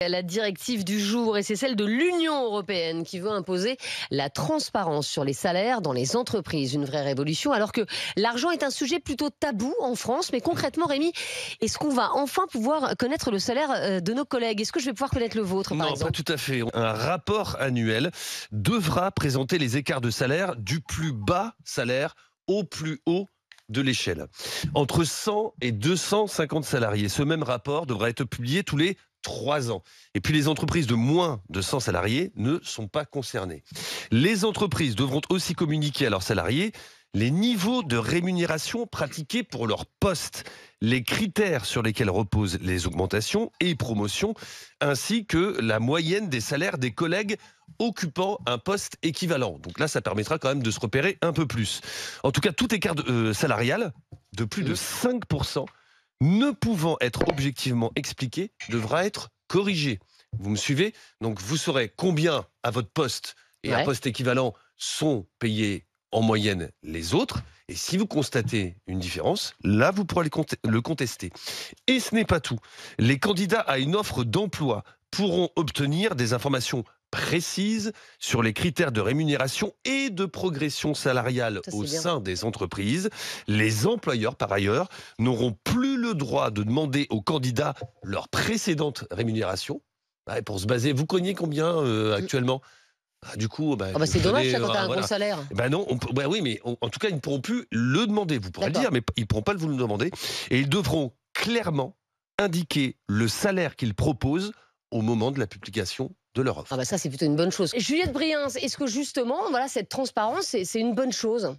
La directive du jour, et c'est celle de l'Union européenne qui veut imposer la transparence sur les salaires dans les entreprises. Une vraie révolution, alors que l'argent est un sujet plutôt tabou en France. Mais concrètement, Rémi, est-ce qu'on va enfin pouvoir connaître le salaire de nos collègues? Est-ce que je vais pouvoir connaître le vôtre, par Non, exemple? pas tout à fait. Un rapport annuel devra présenter les écarts de salaire du plus bas salaire au plus haut de l'échelle. Entre 100 et 250 salariés. Ce même rapport devra être publié tous les 3 ans. Et puis les entreprises de moins de 100 salariés ne sont pas concernées. Les entreprises devront aussi communiquer à leurs salariés les niveaux de rémunération pratiqués pour leur poste, les critères sur lesquels reposent les augmentations et promotions, ainsi que la moyenne des salaires des collègues occupant un poste équivalent. Donc là, ça permettra quand même de se repérer un peu plus. En tout cas, tout écart salarial de plus de 5%, ne pouvant être objectivement expliqué, devra être corrigé. Vous me suivez? Donc vous saurez combien à votre poste et un poste équivalent sont payés en moyenne les autres. Et si vous constatez une différence, là, vous pourrez le contester. Et ce n'est pas tout. Les candidats à une offre d'emploi pourront obtenir des informations précises sur les critères de rémunération et de progression salariale au sein des entreprises. Les employeurs, par ailleurs, n'auront plus le droit de demander aux candidats leur précédente rémunération. Pour se baser, vous cognez combien actuellement? Du coup, c'est dommage ça, quand tu as un gros salaire. Non, oui, mais en tout cas, ils ne pourront plus le demander. Vous pourrez le dire, mais ils ne pourront pas vous le demander. Et ils devront clairement indiquer le salaire qu'ils proposent au moment de la publication de leur offre. Ça, c'est plutôt une bonne chose. Juliette Briens, est-ce que justement, cette transparence, c'est une bonne chose?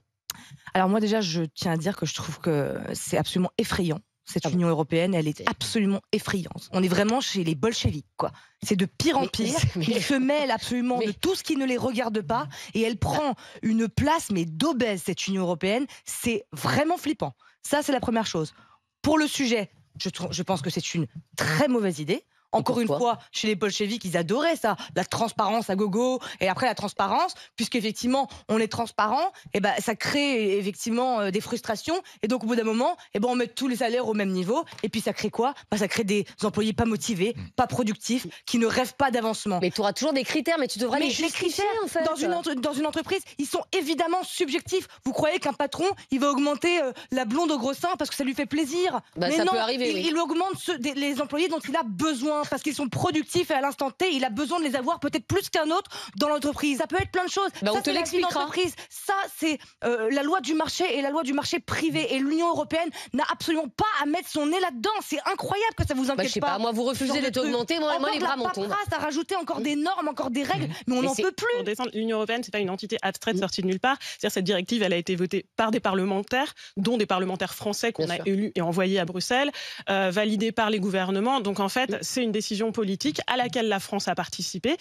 Alors moi déjà, je tiens à dire que je trouve que c'est absolument effrayant. Cette Union européenne, elle est absolument effrayante. On est vraiment chez les bolcheviks, quoi. C'est de pire en pire. Ils se mêlent absolument de tout ce qui ne les regarde pas. Et elle prend une place, mais d'obèse, cette Union européenne. C'est vraiment flippant. Ça, c'est la première chose. Pour le sujet, je pense que c'est une très mauvaise idée. Encore une fois, chez les bolcheviks, ils adoraient ça, la transparence à gogo, et après la transparence, puisqu'effectivement, on est transparent, et ça crée effectivement des frustrations, et donc au bout d'un moment, on met tous les salaires au même niveau, et puis ça crée quoi? Ça crée des employés pas motivés, pas productifs, qui ne rêvent pas d'avancement. Mais tu auras toujours des critères, mais tu devras les justifier, en fait. Dans une entreprise, ils sont évidemment subjectifs. Vous croyez qu'un patron, il va augmenter la blonde au gros sein parce que ça lui fait plaisir? Mais ça non, peut arriver, il augmente les employés dont il a besoin, parce qu'ils sont productifs et à l'instant T, il a besoin de les avoir peut-être plus qu'un autre dans l'entreprise. Ça peut être plein de choses. On te l'expliquera. Ça, c'est la loi du marché et la loi du marché privé. Et l'Union européenne n'a absolument pas à mettre son nez là-dedans. C'est incroyable que ça vous inquiète je sais pas. Moi, vous refusez d'être augmenté. Moi, les bras m'en tombent. À rajouter encore des normes, encore des règles, mais on n'en peut plus. Pour descendre, l'Union européenne, c'est pas une entité abstraite sortie de nulle part. C'est-à-dire cette directive, elle a été votée par des parlementaires, dont des parlementaires français qu'on a élus et envoyés à Bruxelles, validée par les gouvernements. Donc en fait, c'est une décision politique à laquelle la France a participé.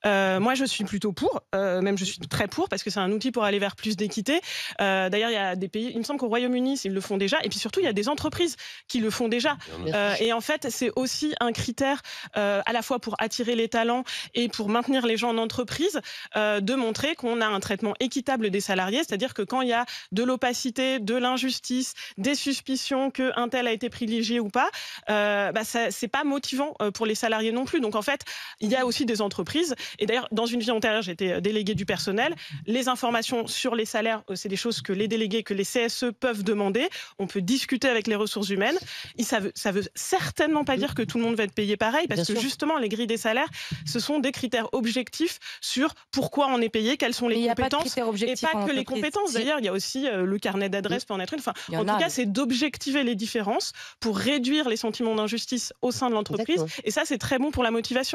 Moi, je suis plutôt pour, même je suis très pour, parce que c'est un outil pour aller vers plus d'équité. D'ailleurs, il y a des pays, il me semble qu'au Royaume-Uni, ils le font déjà, et puis surtout, il y a des entreprises qui le font déjà. Et en fait, c'est aussi un critère à la fois pour attirer les talents et pour maintenir les gens en entreprise, de montrer qu'on a un traitement équitable des salariés, c'est-à-dire que quand il y a de l'opacité, de l'injustice, des suspicions qu'un tel a été privilégié ou pas, c'est pas motivant pour les salariés non plus. Donc en fait, il y a aussi des entreprises, et d'ailleurs dans une vie antérieure, j'étais déléguée du personnel, les informations sur les salaires, c'est des choses que les délégués, que les CSE peuvent demander, on peut discuter avec les ressources humaines, et ça veut certainement pas dire que tout le monde va être payé pareil, parce que justement les grilles des salaires, ce sont des critères objectifs sur pourquoi on est payé, quelles sont les compétences, et pas que les compétences. D'ailleurs, il y a aussi le carnet d'adresse peut en être une. En tout cas, c'est d'objectiver les différences pour réduire les sentiments d'injustice au sein de l'entreprise, et ça c'est très bon pour la motivation.